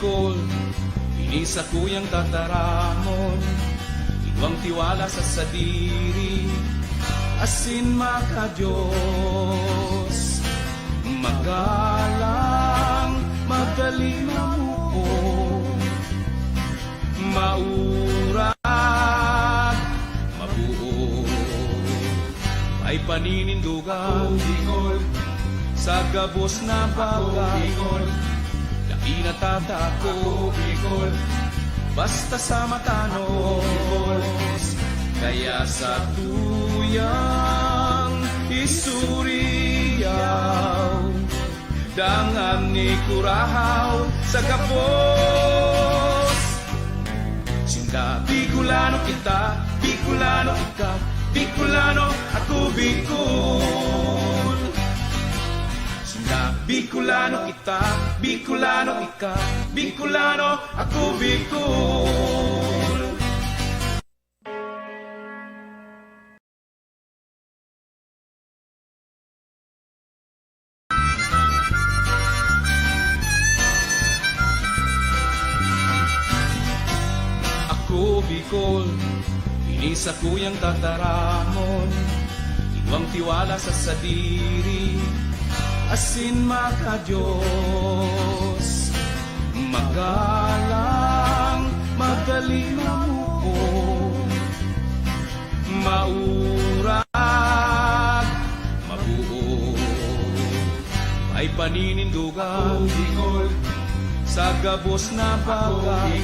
Bicol, inis ako yang tataramon, iwang tiwala sa sadiri, asin maka-Diyos. Magalang, magaling mamuo, maurag, mabuo, ay paninindugan Bicol, sa gabos na bagay, dai natatako Bicol, basta sa matanos, kaya sa tuyang isuriyaw, dangan ni kurahaw sa gabos. Sinda Bicolano kita, Bicolano ikaw, Bicolano ako Bicol. Sinda Bicolano kita, Bicolano ikaw, Bicolano ako Bicol. Ako Bicol, inis ako yang tataramon, iwang tiwala sa sadiri, asin maka-Diyos. Magalang, magaling mamuo, maurag, mabuo, ay paninindugan Bicol, sa gabos na bagay,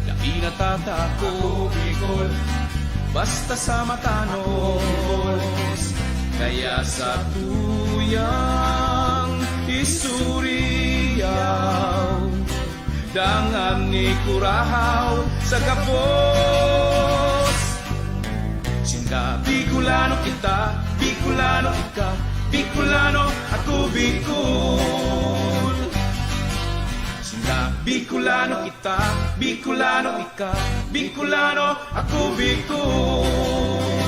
dai natatako Bicol, basta sa matanos, kaya sa tuyang isuriyaw, dangan ni kurahaw sa gabos. Sinda Bicolano kita, Bicolano ikaw, Bicolano ako Bicol. Sinda Bicolano kita, Bicolano ikaw, Bicolano ako Bicol.